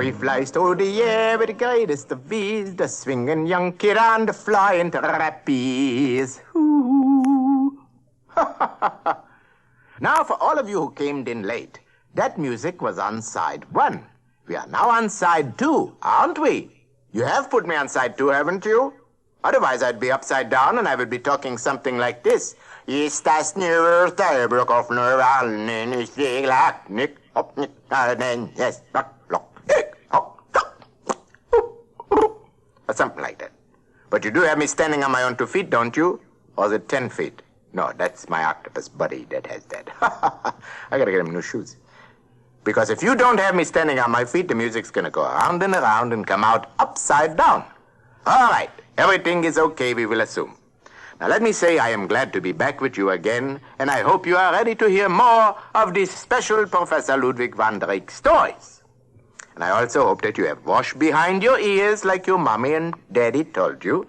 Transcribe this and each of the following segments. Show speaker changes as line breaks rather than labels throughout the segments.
he flies through the air with the greatest of ease, the swinging young kid on the flying trapeze. Ooh. Now, for all of you who came in late, that music was on side 1. We are now on side 2, aren't we? You have put me on side 2, haven't you? Otherwise, I'd be upside down and I would be talking something like this. Is das nur Teilbruch auf nur allen ist die Lacknick, ob nicht allen, yes, block, or something like that. But you do have me standing on my own 2 feet, don't you? Or is it 10 feet? No, that's my octopus buddy that has that. I gotta get him new shoes. Because if you don't have me standing on my feet, the music's gonna go around and come out upside down. All right, everything is okay, we will assume. Now let me say I am glad to be back with you again, and I hope you are ready to hear more of these special Professor Ludwig van Drake stories. And I also hope that you have washed behind your ears like your mommy and daddy told you.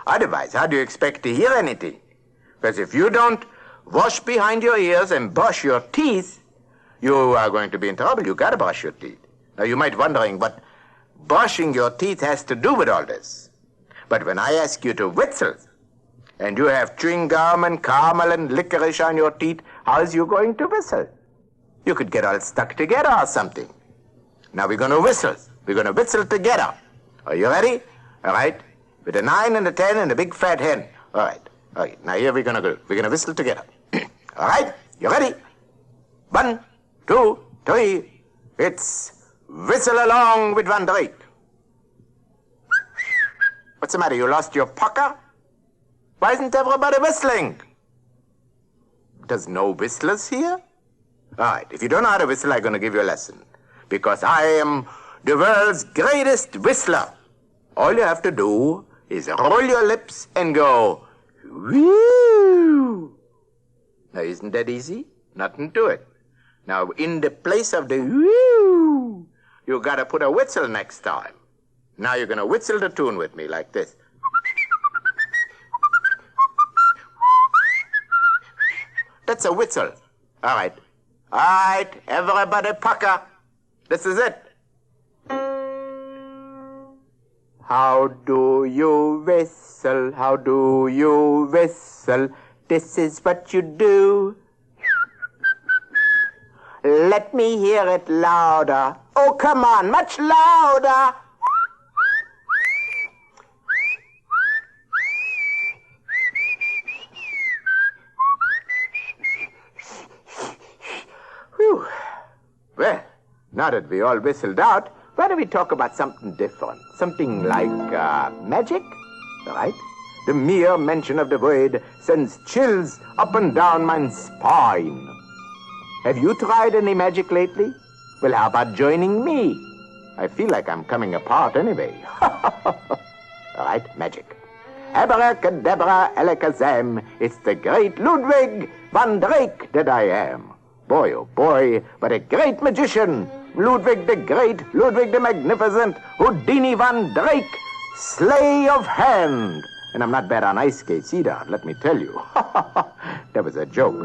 Otherwise, how do you expect to hear anything? Because if you don't wash behind your ears and brush your teeth, you are going to be in trouble. You gotta brush your teeth. Now you might be wondering what brushing your teeth has to do with all this. But when I ask you to whistle, and you have chewing gum and caramel and licorice on your teeth, how is you going to whistle? You could get all stuck together or something. Now we're gonna whistle. We're gonna whistle together. Are you ready? All right. With a 9 and a 10 and a big fat hen. All right. Okay. Now here we're gonna go. We're gonna whistle together. All right. You ready? 1, 2, 3. It's Whistle Along with Van Drake. What's the matter? You lost your pucker? Why isn't everybody whistling? There's no whistlers here? All right. If you don't know how to whistle, I'm going to give you a lesson. Because I am the world's greatest whistler. All you have to do is roll your lips and go, woo. Now, isn't that easy? Nothing to it. Now, in the place of the woo, you got to put a whistle next time. Now you're going to whistle the tune with me like this. That's a whistle. All right. All right, everybody pucker. This is it. How do you whistle? How do you whistle? This is what you do. Let me hear it louder. Oh, come on, much louder. Whew. Well, now that we all whistled out, why don't we talk about something different? Something like magic, all right? The mere mention of the word sends chills up and down my spine. Have you tried any magic lately? Well, how about joining me? I feel like I'm coming apart anyway. All right, magic. Abracadabra, alakazam, it's the great Ludwig van Drake that I am. Boy, oh boy, but a great magician. Ludwig the Great, Ludwig the Magnificent, Houdini van Drake, slay of hand. And I'm not bad on ice skates either, let me tell you. That was a joke.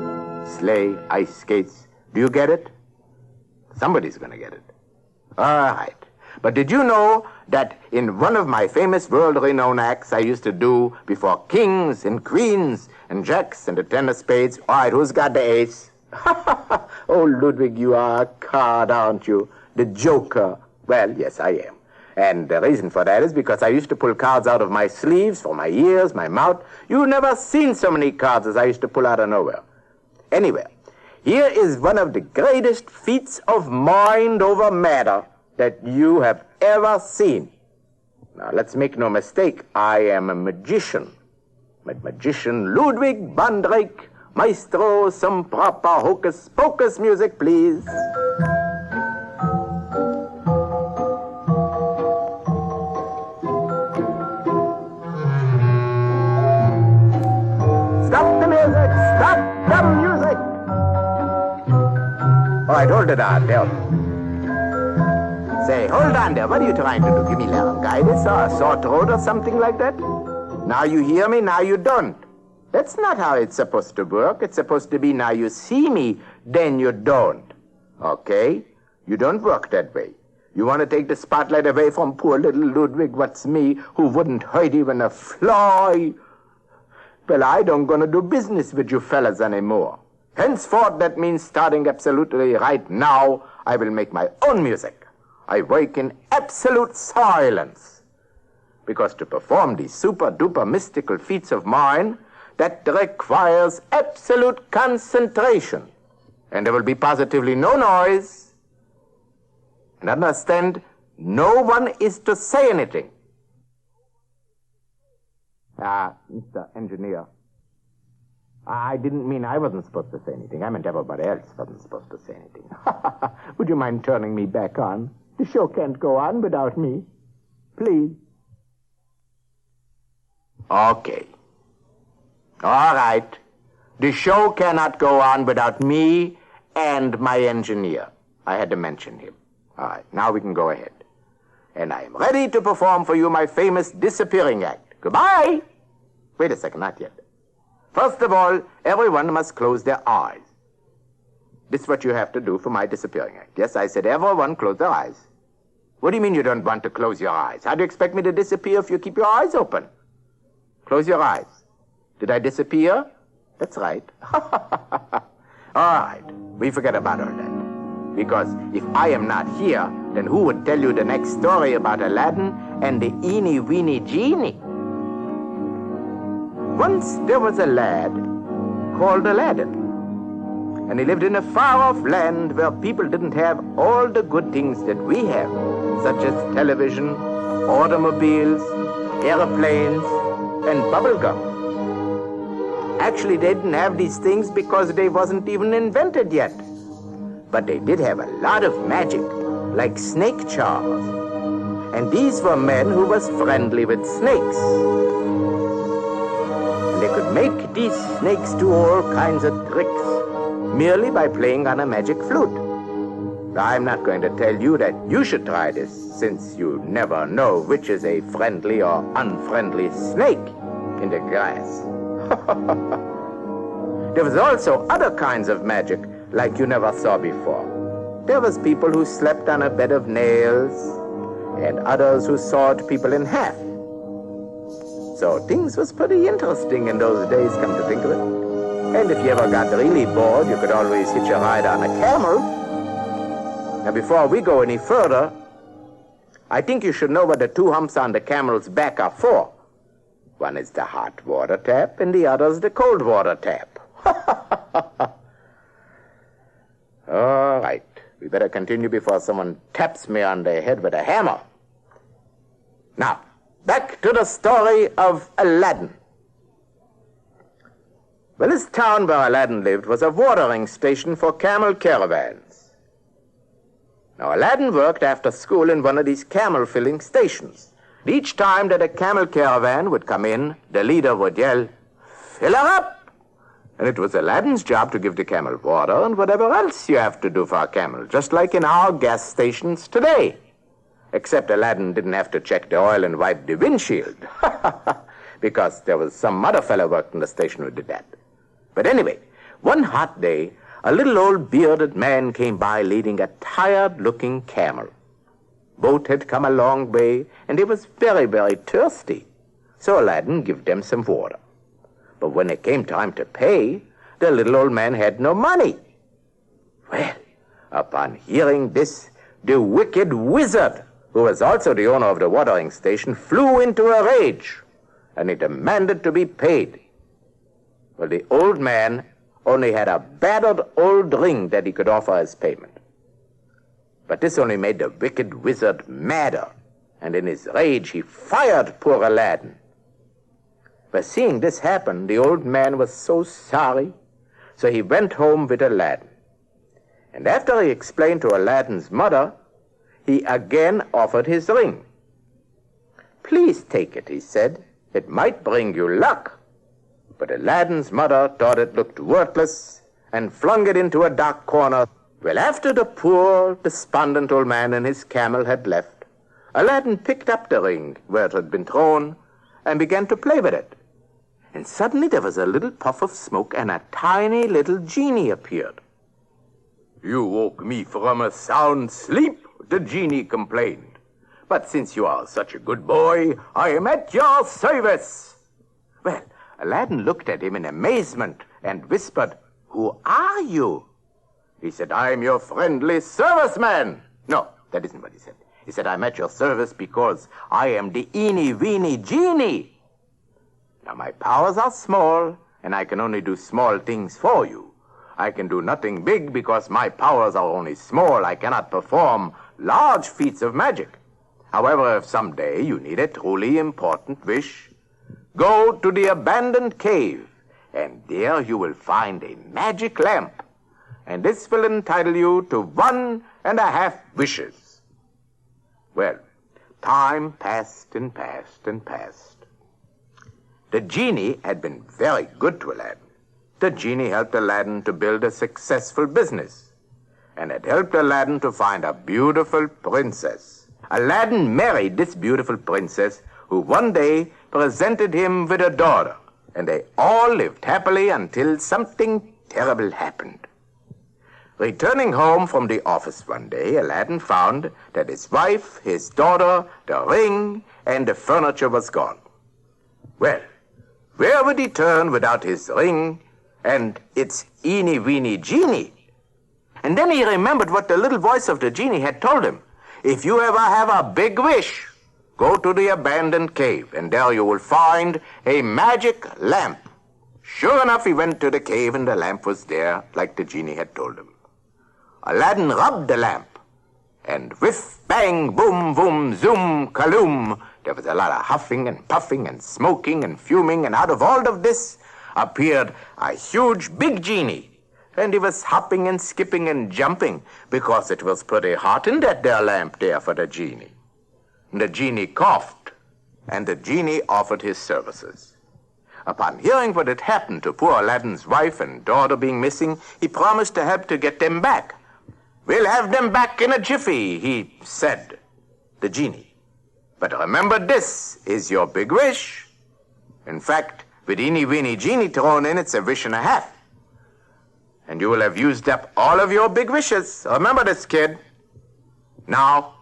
Sleigh, ice skates. Do you get it? Somebody's going to get it. All right. But did you know that in one of my famous world-renowned acts I used to do before kings and queens and jacks and the 10 of spades? All right, who's got the ace? Oh, Ludwig, you are a card, aren't you? The joker. Well, yes, I am. And the reason for that is because I used to pull cards out of my sleeves, for my ears, my mouth. You've never seen so many cards as I used to pull out of nowhere. Anyway, here is one of the greatest feats of mind over matter that you have ever seen. Now, let's make no mistake, I am a magician. Magician Ludwig van Drake. Maestro, some proper hocus-pocus music, please. Stop the music! Stop the music! All right, hold it on, there. Say, hold on there. What are you trying to do? Give me laryngitis or a sore throat or something like that? Now you hear me, now you don't. That's not how it's supposed to work. It's supposed to be now you see me, then you don't. Okay? You don't work that way. You want to take the spotlight away from poor little Ludwig, what's me, who wouldn't hurt even a fly? Well, I don't gonna do business with you fellas anymore. Henceforth, that means starting absolutely right now, I will make my own music. I work in absolute silence. Because to perform these super-duper mystical feats of mine, that requires absolute concentration. And there will be positively no noise. And understand, no one is to say anything. Mr. Engineer, I didn't mean I wasn't supposed to say anything. I meant everybody else wasn't supposed to say anything. Would you mind turning me back on? The show can't go on without me. Please. Okay. All right. The show cannot go on without me and my engineer. I had to mention him. All right, now we can go ahead. And I am ready to perform for you my famous disappearing act. Goodbye. Wait a second, not yet. First of all, everyone must close their eyes. This is what you have to do for my disappearing act. Yes, I said everyone close their eyes. What do you mean you don't want to close your eyes? How do you expect me to disappear if you keep your eyes open? Close your eyes. Did I disappear? That's right. All right, we forget about all that. Because if I am not here, then who would tell you the next story about Aladdin and the Eenie, Weenie, Genie? Once there was a lad called Aladdin. And he lived in a far-off land where people didn't have all the good things that we have, such as television, automobiles, airplanes, and bubblegum. Actually, they didn't have these things because they wasn't even invented yet. But they did have a lot of magic, like snake charmers. And these were men who was friendly with snakes. And they could make these snakes do all kinds of tricks merely by playing on a magic flute. I'm not going to tell you that you should try this, since you never know which is a friendly or unfriendly snake in the grass. There was also other kinds of magic like you never saw before. There was people who slept on a bed of nails, and others who sawed people in half. So things was pretty interesting in those days, come to think of it. And if you ever got really bored, you could always hitch a ride on a camel. Now, before we go any further, I think you should know what the two humps on the camel's back are for. One is the hot water tap, and the other is the cold water tap. All right, we better continue before someone taps me on the head with a hammer. Now, back to the story of Aladdin. Well, this town where Aladdin lived was a watering station for camel caravans. Now, Aladdin worked after school in one of these camel filling stations. Each time that a camel caravan would come in, the leader would yell, "Fill her up!" And it was Aladdin's job to give the camel water and whatever else you have to do for a camel, just like in our gas stations today. Except Aladdin didn't have to check the oil and wipe the windshield, because there was some other fellow worked in the station who did that. But anyway, one hot day, a little old bearded man came by leading a tired-looking camel. Boat had come a long way, and he was very, very thirsty. So Aladdin gave them some water. But when it came time to pay, the little old man had no money. Well, upon hearing this, the wicked wizard, who was also the owner of the watering station, flew into a rage, and he demanded to be paid. Well, the old man only had a battered old ring that he could offer as payment. But this only made the wicked wizard madder, and in his rage he fired poor Aladdin. But seeing this happen, the old man was so sorry, so he went home with Aladdin. And after he explained to Aladdin's mother, he again offered his ring. "Please take it," he said. "It might bring you luck." But Aladdin's mother thought it looked worthless and flung it into a dark corner. Well, after the poor, despondent old man and his camel had left, Aladdin picked up the ring where it had been thrown and began to play with it. And suddenly there was a little puff of smoke and a tiny little genie appeared. "You woke me from a sound sleep," the genie complained. "But since you are such a good boy, I am at your service." Well, Aladdin looked at him in amazement and whispered, "Who are you?" He said, "I am your friendly serviceman." No, that isn't what he said. He said, "I'm at your service because I am the Eenie, Weenie, Genie. Now, my powers are small, and I can only do small things for you. I can do nothing big because my powers are only small. I cannot perform large feats of magic. However, if someday you need a truly important wish, go to the abandoned cave, and there you will find a magic lamp, and this will entitle you to 1.5 wishes." Well, time passed and passed and passed. The genie had been very good to Aladdin. The genie helped Aladdin to build a successful business, and had helped Aladdin to find a beautiful princess. Aladdin married this beautiful princess, who one day presented him with a daughter, and they all lived happily until something terrible happened. Returning home from the office one day, Aladdin found that his wife, his daughter, the ring, and the furniture was gone. Well, where would he turn without his ring and its Eenie, Weenie, Genie? And then he remembered what the little voice of the genie had told him. "If you ever have a big wish, go to the abandoned cave, and there you will find a magic lamp." Sure enough, he went to the cave, and the lamp was there, like the genie had told him. Aladdin rubbed the lamp, and whiff, bang, boom, boom, zoom, kaloom, there was a lot of huffing and puffing and smoking and fuming, and out of all of this appeared a huge big genie. And he was hopping and skipping and jumping because it was pretty hot in that there lamp there for the genie. And the genie coughed, and the genie offered his services. Upon hearing what had happened to poor Aladdin's wife and daughter being missing, he promised to help to get them back. "We'll have them back in a jiffy," he said, the genie. "But remember, this is your big wish. In fact, with Eenie, Weenie, Genie thrown in, it's a wish and a half. And you will have used up all of your big wishes. Remember this, kid." Now,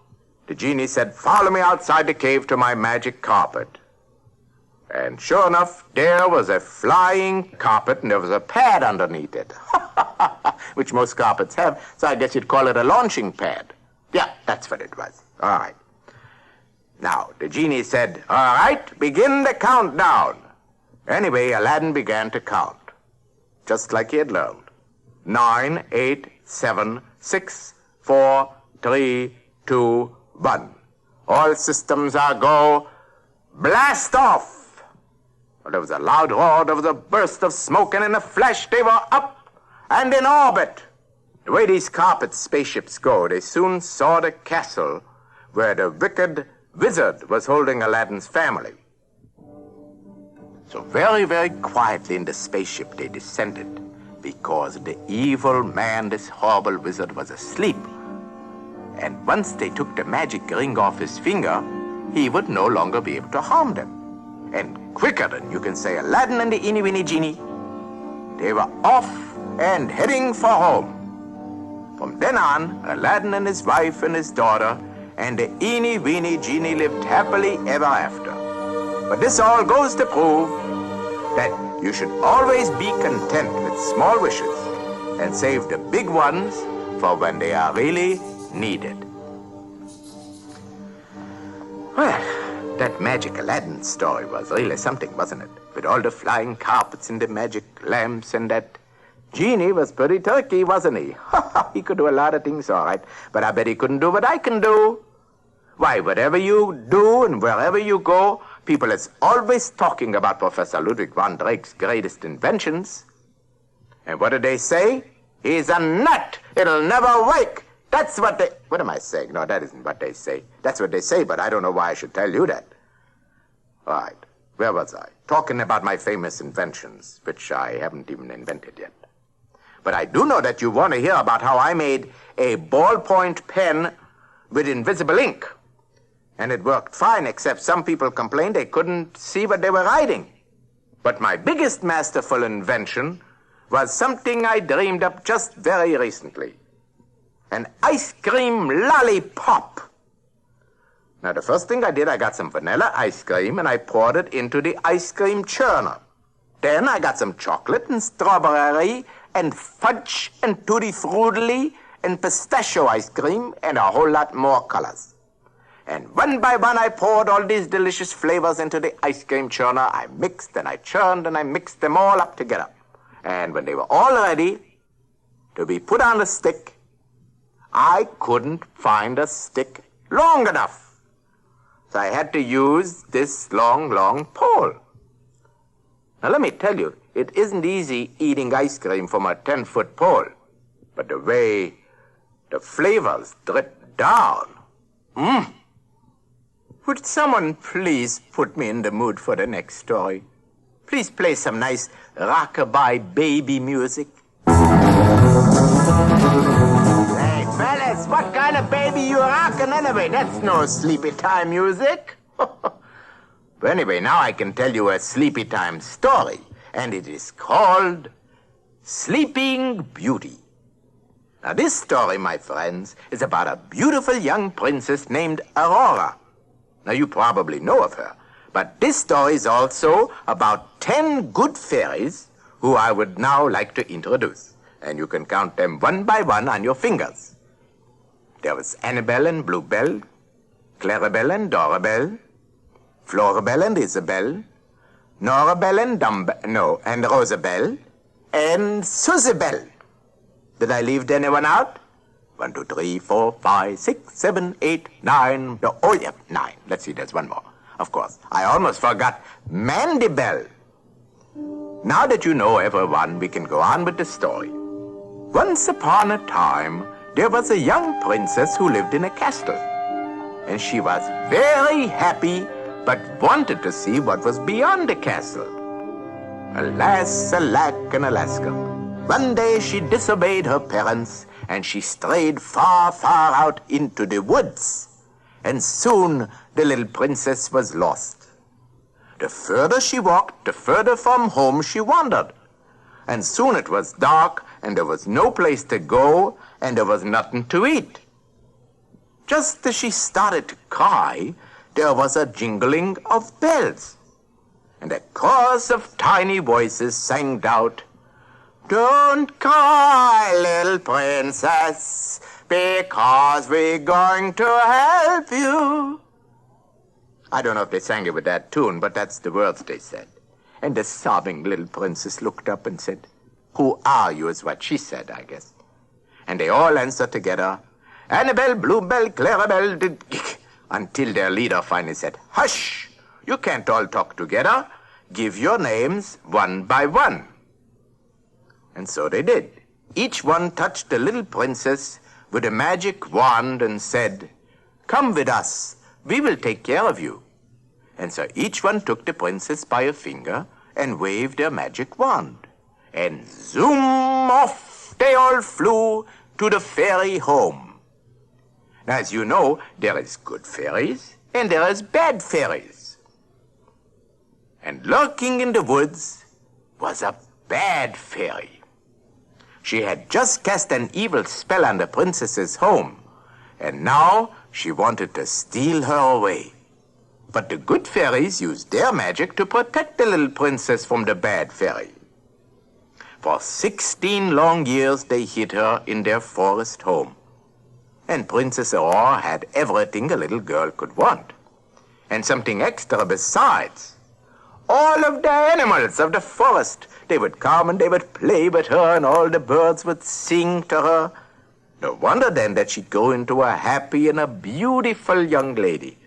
the genie said, "Follow me outside the cave to my magic carpet." And sure enough, there was a flying carpet, and there was a pad underneath it, which most carpets have, so I guess you'd call it a launching pad. Yeah, that's what it was. All right. Now, the genie said, "All right, begin the countdown." Anyway, Aladdin began to count, just like he had learned. 9, 8, 7, 6, 4, 3, 2, 1. All systems are go. Blast off! Well, there was a loud roar, there was a burst of smoke, and in a flash they were up and in orbit. The way these carpet spaceships go, they soon saw the castle where the wicked wizard was holding Aladdin's family. So very, very quietly in the spaceship they descended, because the evil man, this horrible wizard, was asleep. And once they took the magic ring off his finger, he would no longer be able to harm them. And quicker than you can say Aladdin and the Eenie, Weenie, Genie, they were off and heading for home. From then on, Aladdin and his wife and his daughter and the Eenie, Weenie, Genie lived happily ever after. But this all goes to prove that you should always be content with small wishes and save the big ones for when they are really needed. Well, that magic Aladdin story was really something, wasn't it? With all the flying carpets and the magic lamps, and that Genie was pretty turkey, wasn't he? He could do a lot of things, all right, but I bet he couldn't do what I can do. Why, whatever you do and wherever you go, people is always talking about Professor Ludwig von Drake's greatest inventions. And what do they say? He's a nut. It'll never wake. That's what they... What am I saying? No, that isn't what they say. That's what they say, but I don't know why I should tell you that. All right. Where was I? Talking about my famous inventions, which I haven't even invented yet. But I do know that you want to hear about how I made a ballpoint pen with invisible ink. And it worked fine, except some people complained they couldn't see what they were writing. But my biggest masterful invention was something I dreamed up just very recently. an ice cream lollipop. Now, the first thing I did, I got some vanilla ice cream and I poured it into the ice cream churner. Then I got some chocolate and strawberry and fudge and tutti frutti and pistachio ice cream and a whole lot more colors. And one by one, I poured all these delicious flavors into the ice cream churner. I mixed and I churned and I mixed them all up together. And when they were all ready to be put on the stick, I couldn't find a stick long enough. So I had to use this long pole. Now let me tell you, it isn't easy eating ice cream from a 10-foot pole. But the way the flavors drip down. Would someone please put me in the mood for the next story? Please play some nice rockabye baby music. Hey, fellas, what kind of baby you rockin' anyway? That's no sleepy time music. But anyway, now I can tell you a sleepy time story, and it is called Sleeping Beauty. Now, this story, my friends, is about a beautiful young princess named Aurora. Now, you probably know of her, but this story is also about 10 good fairies who I would now like to introduce. And you can count them one by one on your fingers. There was Annabelle and Bluebell, Clarabelle and Dorabelle, Florabelle and Isabel, Norabelle and and Rosabelle, and Susabelle. Did I leave anyone out? 1, 2, 3, 4, 5, 6, 7, 8, 9. No, oh, yeah, 9. Let's see, there's one more. Of course, I almost forgot Mandibelle. Now that you know everyone, we can go on with the story. Once upon a time, there was a young princess who lived in a castle. And she was very happy, but wanted to see what was beyond the castle. Alas, alack, and Alaska. One day she disobeyed her parents, and she strayed far out into the woods. And soon the little princess was lost. The further she walked, the further from home she wandered. And soon it was dark, and there was no place to go, and there was nothing to eat. Just as she started to cry, there was a jingling of bells. And a chorus of tiny voices sang out, "Don't cry, little princess, because we're going to help you." I don't know if they sang it with that tune, but that's the words they said. And the sobbing little princess looked up and said, "Who are you?" is what she said, I guess. And they all answered together, "Annabelle, Bluebell, Clarabelle," until their leader finally said, "Hush! You can't all talk together. Give your names one by one." And so they did. Each one touched the little princess with a magic wand and said, "Come with us. We will take care of you." And so each one took the princess by a finger and waved their magic wand. And zoom off they all flew to the fairy home. Now, as you know, there is good fairies and there is bad fairies. And lurking in the woods was a bad fairy. She had just cast an evil spell on the princess's home, and now she wanted to steal her away. But the good fairies used their magic to protect the little princess from the bad fairy. For 16 long years they hid her in their forest home. And Princess Aurora had everything a little girl could want. And something extra besides. All of the animals of the forest, they would come and they would play with her, and all the birds would sing to her. No wonder then that she grew into a happy and a beautiful young lady.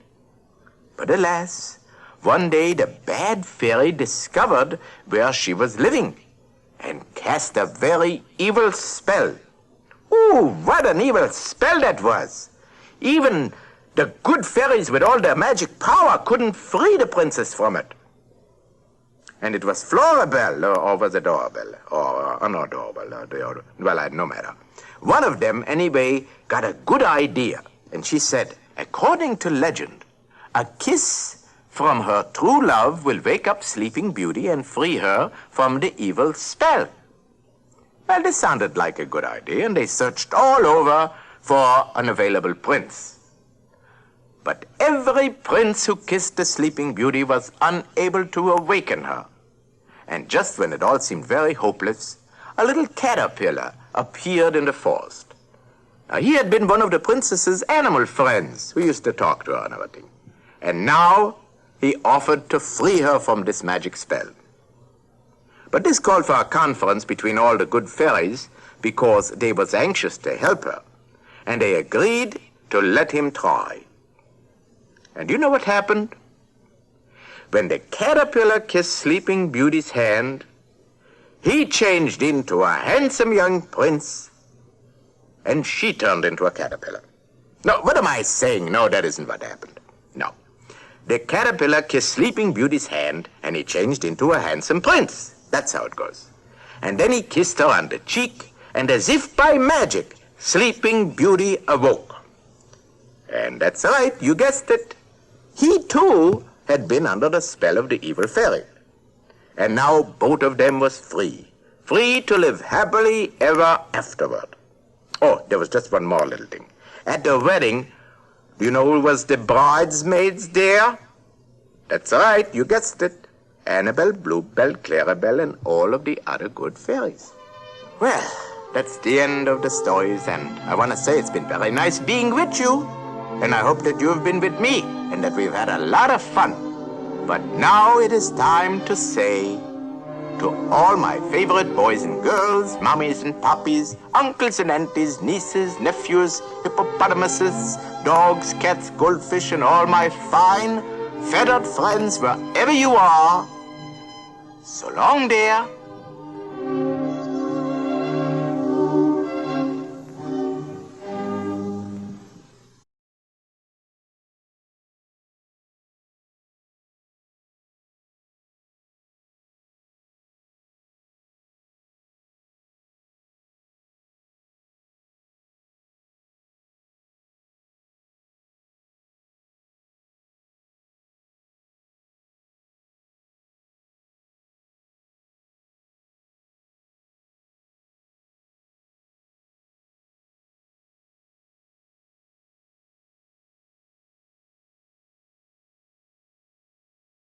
But alas, one day the bad fairy discovered where she was living and cast a very evil spell. Ooh, what an evil spell that was! Even the good fairies with all their magic power couldn't free the princess from it. And it was Florabelle, or was it Dorabelle? Or not Dorabelle, well, no matter. One of them, anyway, got a good idea. And she said, according to legend, a kiss from her true love will wake up Sleeping Beauty and free her from the evil spell. Well, this sounded like a good idea, and they searched all over for an available prince. But every prince who kissed the Sleeping Beauty was unable to awaken her. And just when it all seemed very hopeless, a little caterpillar appeared in the forest. Now, he had been one of the princess's animal friends who used to talk to her and everything. And now he offered to free her from this magic spell. But this called for a conference between all the good fairies because they was anxious to help her. And they agreed to let him try. And you know what happened? When the caterpillar kissed Sleeping Beauty's hand, he changed into a handsome young prince, and she turned into a caterpillar. No, what am I saying? No, that isn't what happened. No. The caterpillar kissed Sleeping Beauty's hand, and he changed into a handsome prince. That's how it goes. And then he kissed her on the cheek, and as if by magic, Sleeping Beauty awoke. And that's right, you guessed it. He, too, had been under the spell of the evil fairy. And now both of them was free. Free to live happily ever afterward. Oh, there was just one more little thing. At the wedding, do you know who was the bridesmaids there? That's right, you guessed it. Annabelle, Bluebell, Clarabelle, and all of the other good fairies. Well, that's the end of the stories, and I want to say it's been very nice being with you. And I hope that you have been with me and that we've had a lot of fun. But now it is time to say to all my favorite boys and girls, mommies and poppies, uncles and aunties, nieces, nephews, hippopotamuses, dogs, cats, goldfish, and all my fine, feathered friends wherever you are, so long there.